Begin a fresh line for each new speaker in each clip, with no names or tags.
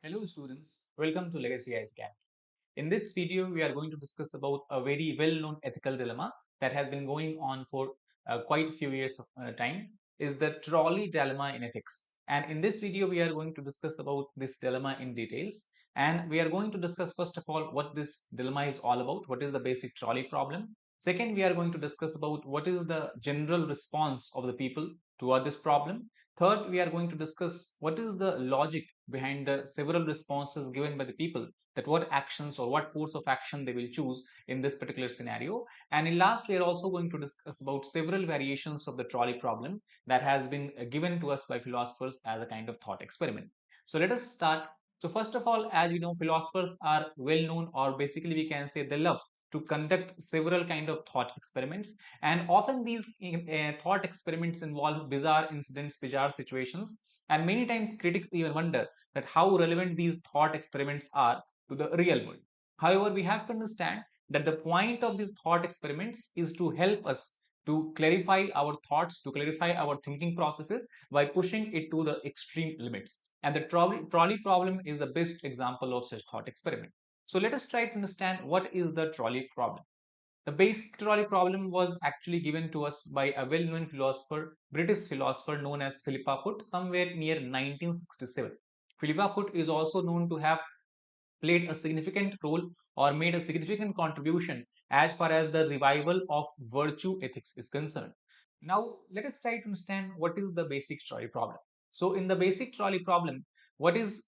Hello students, welcome to Legacy IAS Academy. In this video, we are going to discuss about a very well-known ethical dilemma that has been going on for quite a few years of time, is the trolley dilemma in ethics. And in this video, we are going to discuss about this dilemma in details. And we are going to discuss first of all what this dilemma is all about, what is the basic trolley problem. Second, we are going to discuss about what is the general response of the people toward this problem. Third, we are going to discuss what is the logic behind the several responses given by the people, that what actions or what course of action they will choose in this particular scenario. And in last, we are also going to discuss about several variations of the trolley problem that has been given to us by philosophers as a kind of thought experiment. So let us start. So first of all, as we know, philosophers are well known, or basically we can say they love to conduct several kind of thought experiments, and often these thought experiments involve bizarre incidents, bizarre situations, and many times critics even wonder that how relevant these thought experiments are to the real world. However, we have to understand that the point of these thought experiments is to help us to clarify our thoughts, to clarify our thinking processes by pushing it to the extreme limits. And the trolley problem is the best example of such thought experiment. So let us try to understand what is the trolley problem. The basic trolley problem was actually given to us by a well-known philosopher, British philosopher known as Philippa Foot, somewhere near 1967. Philippa Foot is also known to have played a significant role or made a significant contribution as far as the revival of virtue ethics is concerned. Now, let us try to understand what is the basic trolley problem. So, in the basic trolley problem, what is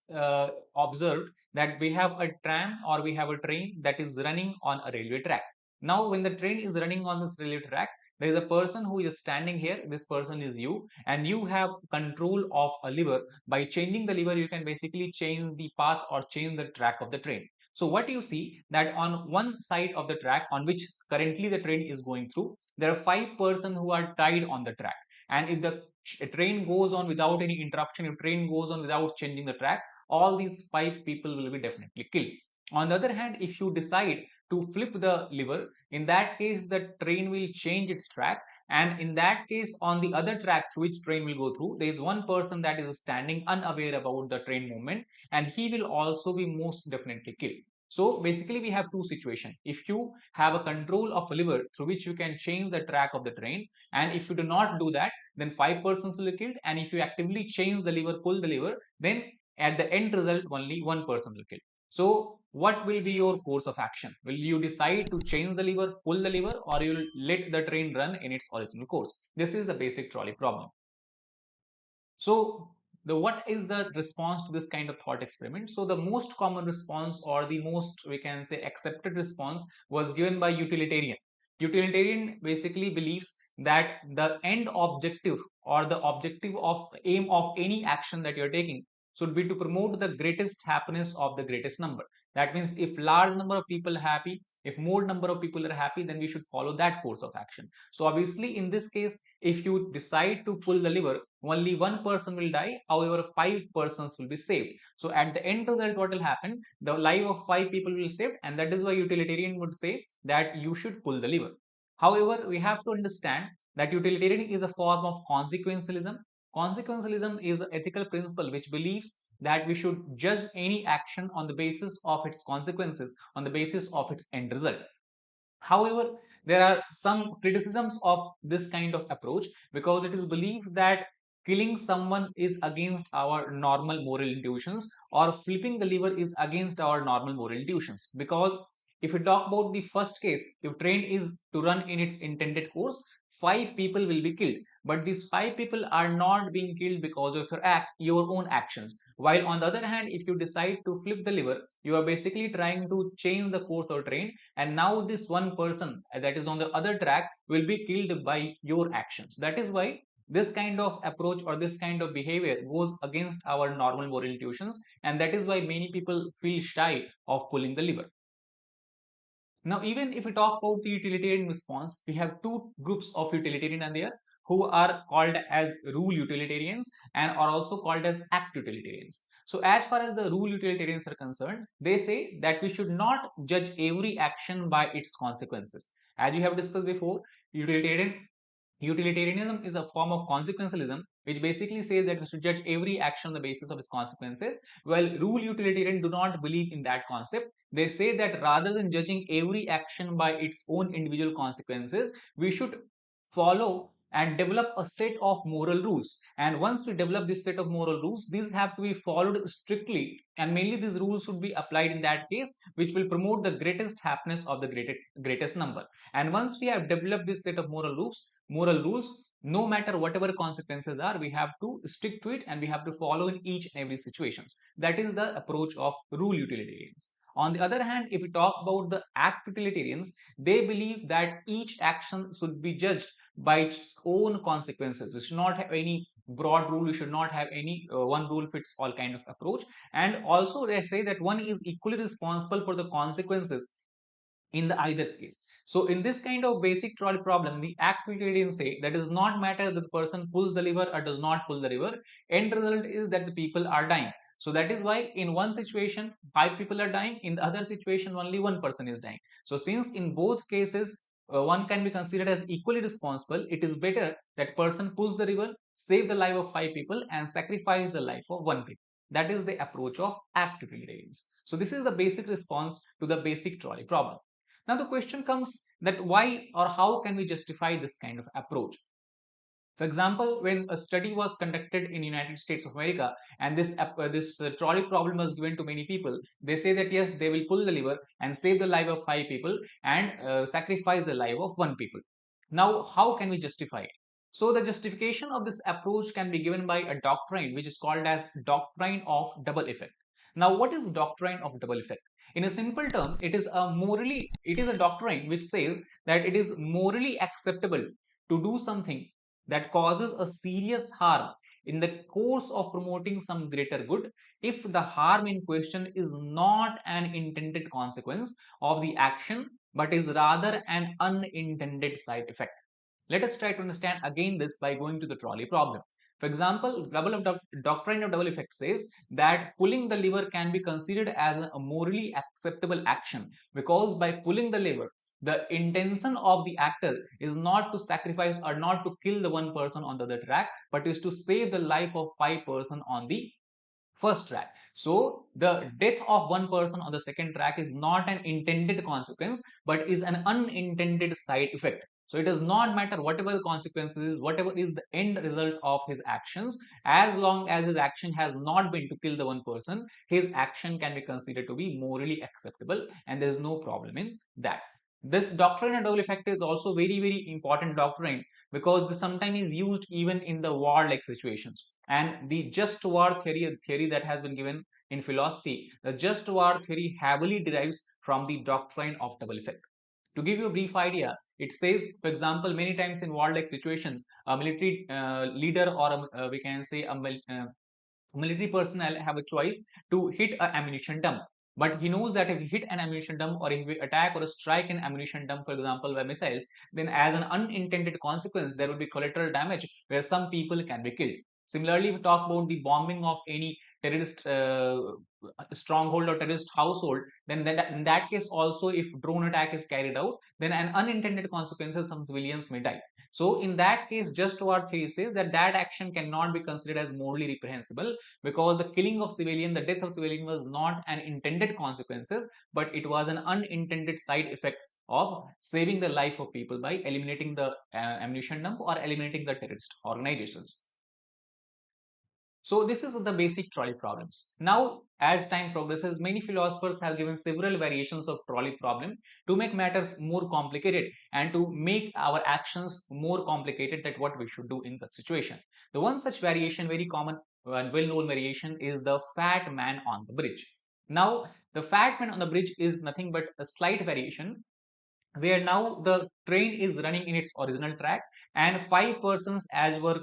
observed that we have a tram or we have a train that is running on a railway track. Now, when the train is running on this railway track, there is a person who is standing here. This person is you, and you have control of a lever. By changing the lever, you can basically change the path or change the track of the train. So what you see that on one side of the track on which currently the train is going through, there are 5 persons who are tied on the track. And if the train goes on without any interruption, if train goes on without changing the track, all these 5 people will be definitely killed. On the other hand, if you decide to flip the lever, in that case, the train will change its track, and in that case, on the other track through which train will go through, there is one person that is standing unaware about the train movement, and he will also be most definitely killed. So basically we have two situations. If you have a control of a lever through which you can change the track of the train, and if you do not do that, then 5 persons will be killed, and if you actively change the lever, pull the lever, then at the end result only one person will kill. So what will be your course of action? Will you decide to change the lever, pull the lever, or you will let the train run in its original course? This is the basic trolley problem. So what is the response to this kind of thought experiment? So the most common response, or the most, we can say, accepted response was given by utilitarian. Utilitarian basically believes that the end objective or the objective of aim of any action that you're taking should be to promote the greatest happiness of the greatest number. That means if large number of people are happy, if more number of people are happy, then we should follow that course of action. So obviously in this case, if you decide to pull the lever, only one person will die, however 5 persons will be saved. So at the end result, what will happen? The life of 5 people will be saved, and that is why utilitarian would say that you should pull the lever. However, we have to understand that utilitarian is a form of consequentialism. Consequentialism is an ethical principle which believes that we should judge any action on the basis of its consequences, on the basis of its end result. However, there are some criticisms of this kind of approach, because it is believed that killing someone is against our normal moral intuitions, or flipping the liver is against our normal moral intuitions. Because if we talk about the first case, if train is to run in its intended course, 5 people will be killed. But these 5 people are not being killed because of your own actions. While on the other hand, if you decide to flip the liver, you are basically trying to change the course of train, and now this one person that is on the other track will be killed by your actions. That is why this kind of approach or this kind of behavior goes against our normal moral intuitions, and that is why many people feel shy of pulling the lever. Now, even if we talk about the utilitarian response, we have two groups of utilitarian and there, who are called as rule utilitarians and are also called as act utilitarians. So as far as the rule utilitarians are concerned, they say that we should not judge every action by its consequences. As we have discussed before, utilitarian Utilitarianism is a form of consequentialism which basically says that we should judge every action on the basis of its consequences. While rule utilitarians do not believe in that concept. They say that rather than judging every action by its own individual consequences, we should follow and develop a set of moral rules. And once we develop this set of moral rules, these have to be followed strictly, and mainly these rules should be applied in that case, which will promote the greatest happiness of the greatest number. And once we have developed this set of moral rules, no matter whatever consequences are, we have to stick to it and we have to follow in each and every situations. That is the approach of rule utilitarians. On the other hand, if we talk about the act utilitarians, they believe that each action should be judged by its own consequences. We should not have any broad rule. We should not have any one rule fits all kind of approach. And also they say that one is equally responsible for the consequences in the either case. So in this kind of basic trolley problem, the act utilitarians say that does not matter that the person pulls the lever or does not pull the lever. End result is that the people are dying. So that is why in one situation 5 people are dying, in the other situation only one person is dying. So since in both cases one can be considered as equally responsible, it is better that person pulls the lever, save the life of 5 people and sacrifice the life of one person. That is the approach of act utilitarians. So this is the basic response to the basic trolley problem. Now the question comes that why or how can we justify this kind of approach? For example, when a study was conducted in United States of America and this trolley problem was given to many people, they say that yes, they will pull the lever and save the life of 5 people and sacrifice the life of one people. Now, how can we justify it? So the justification of this approach can be given by a doctrine which is called as doctrine of double effect. Now, what is doctrine of double effect? In a simple term, it is a doctrine which says that it is morally acceptable to do something that causes a serious harm in the course of promoting some greater good if the harm in question is not an intended consequence of the action but is rather an unintended side effect. Let us try to understand again this by going to the trolley problem. For example, doctrine of double effect says that pulling the lever can be considered as a morally acceptable action because by pulling the lever, the intention of the actor is not to sacrifice or not to kill the one person on the other track, but is to save the life of 5 persons on the first track. So the death of one person on the second track is not an intended consequence, but is an unintended side effect. So it does not matter whatever the consequences, whatever is the end result of his actions, as long as his action has not been to kill the one person, his action can be considered to be morally acceptable and there is no problem in that. This doctrine of double effect is also very important doctrine because this sometimes is used even in the war-like situations. And the just war theory that has been given in philosophy, the just war theory heavily derives from the doctrine of double effect. To give you a brief idea, it says, for example, many times in war-like situations, a military leader or we can say a military personnel have a choice to hit an ammunition dump. But he knows that if he hit an ammunition dump or if we attack or strike an ammunition dump, for example, by missiles, then as an unintended consequence, there will be collateral damage where some people can be killed. Similarly, we talk about the bombing of any terrorist stronghold or terrorist household, then in that case also, if drone attack is carried out, then an unintended consequences, some civilians may die. So in that case, just what theory says that that action cannot be considered as morally reprehensible because the killing of civilian, the death of civilian was not an intended consequences, but it was an unintended side effect of saving the life of people by eliminating the ammunition dump or eliminating the terrorist organizations. So this is the basic trolley problems. Now, as time progresses, many philosophers have given several variations of trolley problem to make matters more complicated and to make our actions more complicated than what we should do in that situation. The one such variation, very common and well-known variation, is the fat man on the bridge. Now, the fat man on the bridge is nothing but a slight variation where now the train is running in its original track and 5 persons as were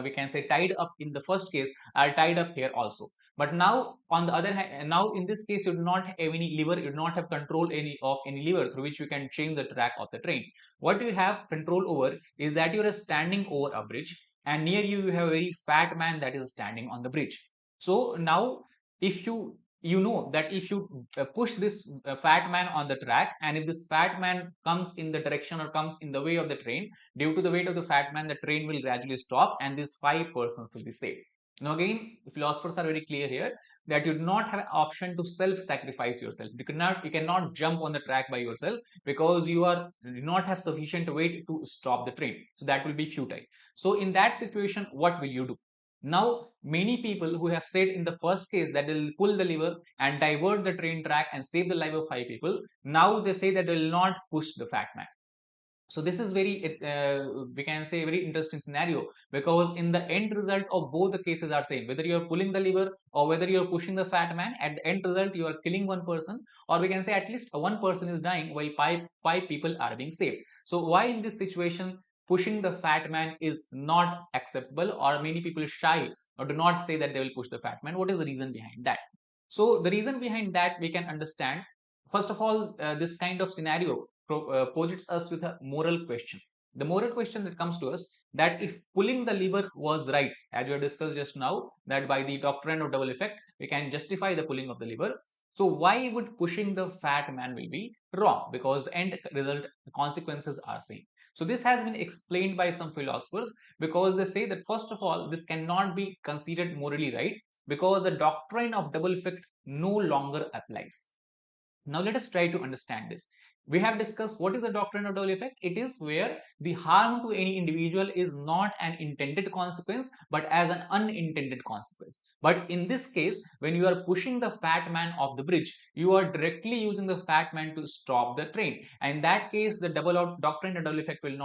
we can say tied up in the first case are tied up here also. But now on the other hand, now in this case you do not have any lever, you do not have control any lever through which you can change the track of the train. What you have control over is that you are standing over a bridge and near you you have a very fat man that is standing on the bridge. So now if you you know that if you push this fat man on the track, and if this fat man comes in the direction or comes in the way of the train, due to the weight of the fat man, the train will gradually stop and these 5 persons will be saved. Now again, philosophers are very clear here that you do not have an option to self-sacrifice yourself. You cannot jump on the track by yourself, because you do not have sufficient weight to stop the train. So that will be futile. So in that situation, what will you do? Now, many people who have said in the first case that they will pull the lever and divert the train track and save the life of 5 people, now they say that they will not push the fat man. So this is very, we can say, very interesting scenario, because in the end result of both the cases are same. Whether you are pulling the lever or whether you are pushing the fat man, at the end result you are killing one person, or we can say at least one person is dying while five people are being saved. So why in this situation pushing the fat man is not acceptable, or many people shy or do not say that they will push the fat man? What is the reason behind that? So the reason behind that we can understand. First of all, this kind of scenario posits us with a moral question. The moral question that comes to us, that if pulling the lever was right, as we have discussed just now, that by the doctrine of double effect, we can justify the pulling of the lever. So why would pushing the fat man will be wrong? Because the end result, the consequences are same. So this has been explained by some philosophers, because they say that first of all, this cannot be considered morally right, because the doctrine of double effect no longer applies. Now let us try to understand this. We have discussed what is the doctrine of double effect. It is where the harm to any individual is not an intended consequence but as an unintended consequence. But in this case, when you are pushing the fat man off the bridge, you are directly using the fat man to stop the train. And in that case, the doctrine of double effect will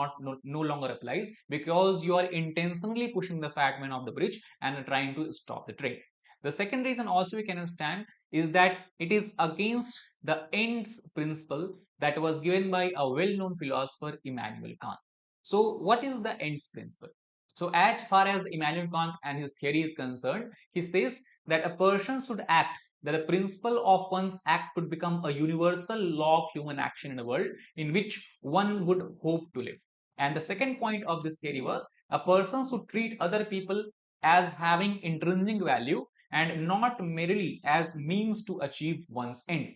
no longer applies, because you are intentionally pushing the fat man off the bridge and trying to stop the train. The second reason also we can understand is that it is against the ends principle that was given by a well-known philosopher, Immanuel Kant. So what is the ends principle? So as far as Immanuel Kant and his theory is concerned, he says that a person should act, that the principle of one's act could become a universal law of human action in a world in which one would hope to live. And the second point of this theory was, a person should treat other people as having intrinsic value and not merely as means to achieve one's end.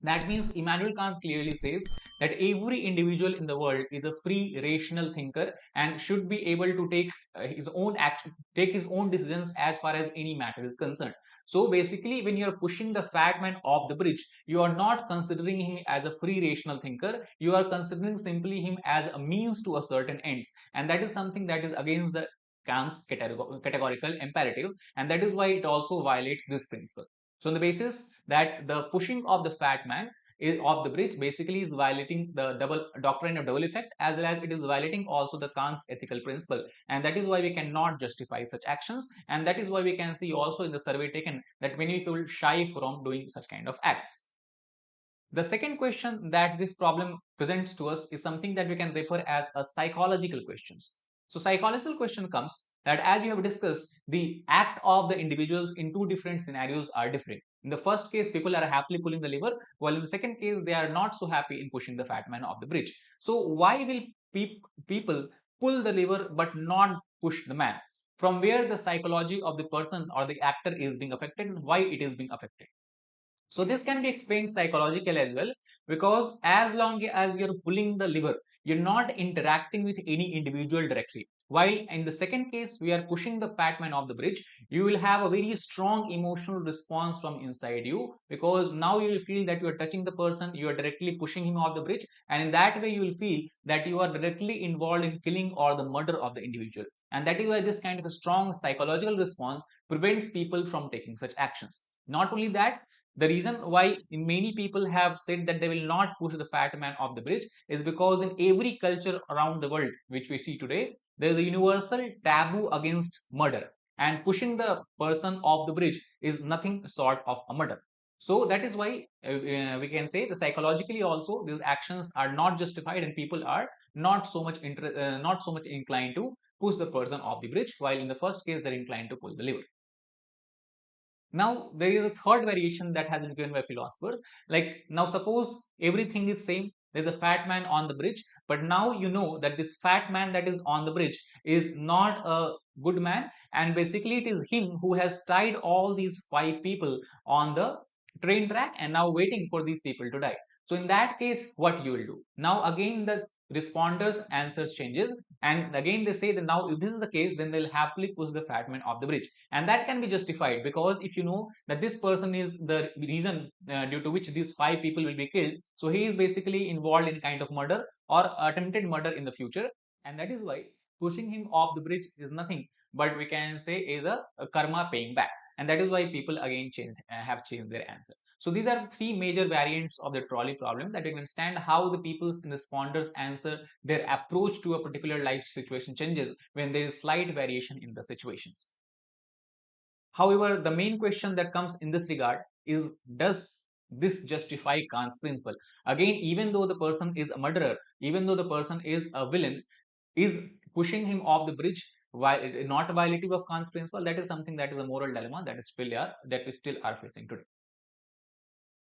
That means Immanuel Kant clearly says that every individual in the world is a free, rational thinker and should be able to take his own action, take his own decisions as far as any matter is concerned. So basically, when you are pushing the fat man off the bridge, you are not considering him as a free, rational thinker. You are considering simply him as a means to a certain ends, and that is something that is against the Kant's categorical imperative, and that is why it also violates this principle. So on the basis that the pushing of the fat man is of the bridge basically is violating the double doctrine of double effect, as well as it is violating also the Kant's ethical principle, and that is why we cannot justify such actions, and that is why we can see also in the survey taken that many people shy from doing such kind of acts. The second question that this problem presents to us is something that we can refer as a psychological questions. So psychological question comes that, as we have discussed, the act of the individuals in two different scenarios are different. In the first case, people are happily pulling the lever, while in the second case, they are not so happy in pushing the fat man off the bridge. So why will people pull the lever but not push the man? From where the psychology of the person or the actor is being affected, and why it is being affected? So this can be explained psychological as well, because as long as you're pulling the lever, you're not interacting with any individual directly. While in the second case, we are pushing the fat man off the bridge, you will have a very strong emotional response from inside you, because now you will feel that you are touching the person, you are directly pushing him off the bridge, and in that way you will feel that you are directly involved in killing or the murder of the individual. And that is why this kind of a strong psychological response prevents people from taking such actions. Not only that, the reason why many people have said that they will not push the fat man off the bridge is because in every culture around the world which we see today, there is a universal taboo against murder, and pushing the person off the bridge is nothing short of a murder. So that is why we can say that psychologically also these actions are not justified, and people are not so much inclined to push the person off the bridge, while in the first case they're inclined to pull the lever. Now there is a third variation that has been given by philosophers. Like, now suppose everything is same. There's a fat man on the bridge, but now you know that this fat man that is on the bridge is not a good man, and basically it is him who has tied all these 5 people on the train track and now waiting for these people to die. So in that case, what you will do? Now again the responders answers changes, and again they say that now if this is the case, then they'll happily push the fat man off the bridge, and that can be justified because if you know that this person is the reason due to which these 5 people will be killed, so he is basically involved in kind of murder or attempted murder in the future, and that is why pushing him off the bridge is nothing but we can say is a karma paying back, and that is why people again have changed their answer. So these are 3 major variants of the trolley problem that you can understand how the people's responders answer their approach to a particular life situation changes when there is slight variation in the situations. However, the main question that comes in this regard is, does this justify Kant's principle? Again, even though the person is a murderer, even though the person is a villain, is pushing him off the bridge not violative of Kant's principle? That is something that is a moral dilemma that we still are facing today.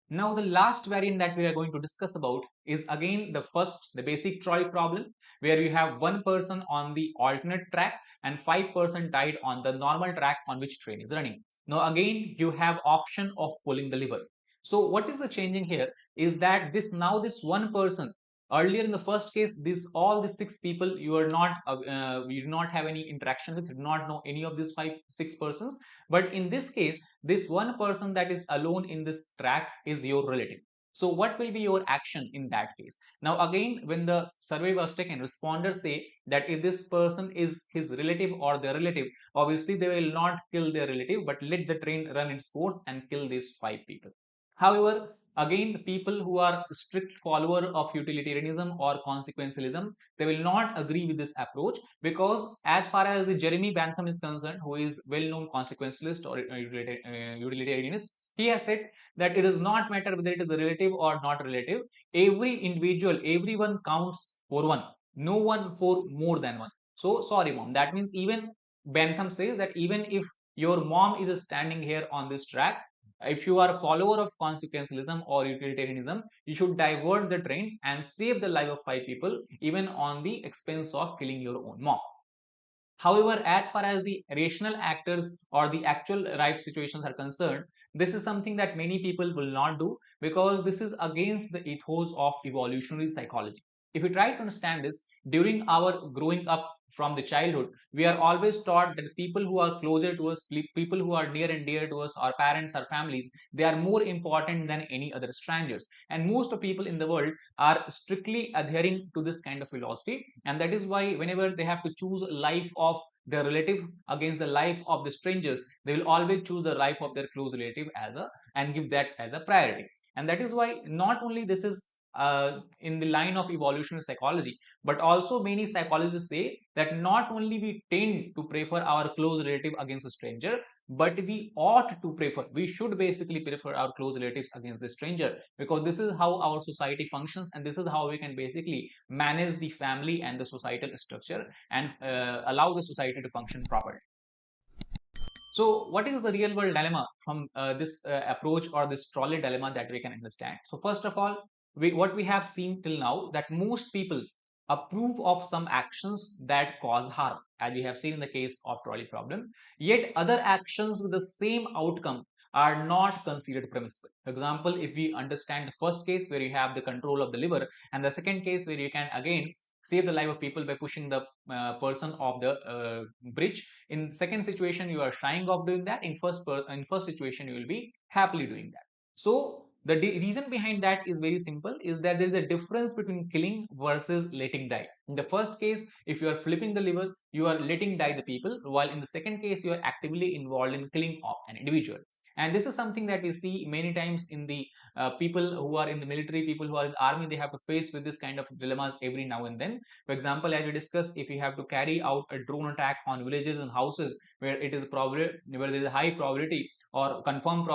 Now, the last variant that we are going to discuss about is again the basic trolley problem, where you have one person on the alternate track and 5% tied on the normal track on which train is running. Now, again, you have option of pulling the lever. So, what is the changing here is that this one person, earlier in the first case, all the 6 people you do not have any interaction with, you do not know any of these 6 persons, but in this case this one person that is alone in this track is your relative. So what will be your action in that case? Now again, when the survey was taken, responders say that if this person is his relative or their relative, obviously they will not kill their relative but let the train run its course and kill these 5 people. However, again, the people who are strict follower of utilitarianism or consequentialism, they will not agree with this approach, because as far as the Jeremy Bentham is concerned, who is well-known consequentialist or utilitarianist, he has said that it does not matter whether it is a relative or not relative. Every individual, everyone counts for one, no one for more than one. So sorry, mom. That means even Bentham says that even if your mom is standing here on this track, if you are a follower of consequentialism or utilitarianism, you should divert the train and save the life of 5 people, even on the expense of killing your own mom. However, as far as the rational actors or the actual life situations are concerned, this is something that many people will not do, because this is against the ethos of evolutionary psychology. If we try to understand this, during our growing up from the childhood, we are always taught that people who are closer to us, people who are near and dear to us, our parents, our families, they are more important than any other strangers. And most of people in the world are strictly adhering to this kind of philosophy, and that is why whenever they have to choose life of their relative against the life of the strangers, they will always choose the life of their close relative and give that as a priority. And that is why not only this is in the line of evolutionary psychology, but also many psychologists say that not only we tend to prefer our close relative against a stranger, but we should basically prefer our close relatives against the stranger, because this is how our society functions, and this is how we can basically manage the family and the societal structure and allow the society to function properly. So what is the real world dilemma from this approach or this trolley dilemma that we can understand? So first of all, what we have seen till now, that most people approve of some actions that cause harm, as we have seen in the case of trolley problem, yet other actions with the same outcome are not considered permissible. For example, if we understand the first case where you have the control of the liver, and the second case where you can again save the life of people by pushing the person of the bridge, in second situation you are shying of doing that, in first situation you will be happily doing that. So the reason behind that is very simple, is that there is a difference between killing versus letting die. In the first case, if you are flipping the liver, you are letting die the people, while in the second case you are actively involved in killing of an individual. And this is something that we see many times in the people who are in the military, people who are in the army, they have to face with this kind of dilemmas every now and then. For example, as we discussed, if you have to carry out a drone attack on villages and houses where it is probably where there is a high probability or confirmed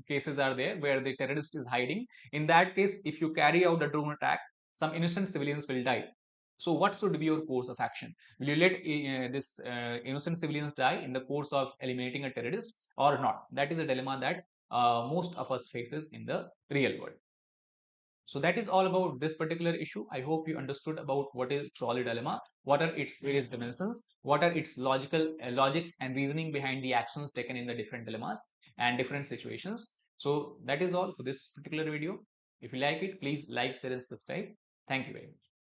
cases are there where the terrorist is hiding, in that case, if you carry out a drone attack, some innocent civilians will die. So what should be your course of action? Will you let this innocent civilians die in the course of eliminating a terrorist or not? That is a dilemma that most of us faces in the real world. So that is all about this particular issue. I hope you understood about what is trolley dilemma, what are its various dimensions, what are its logics and reasoning behind the actions taken in the different dilemmas and different situations. So that is all for this particular video. If you like it, please like, share and subscribe. Thank you very much.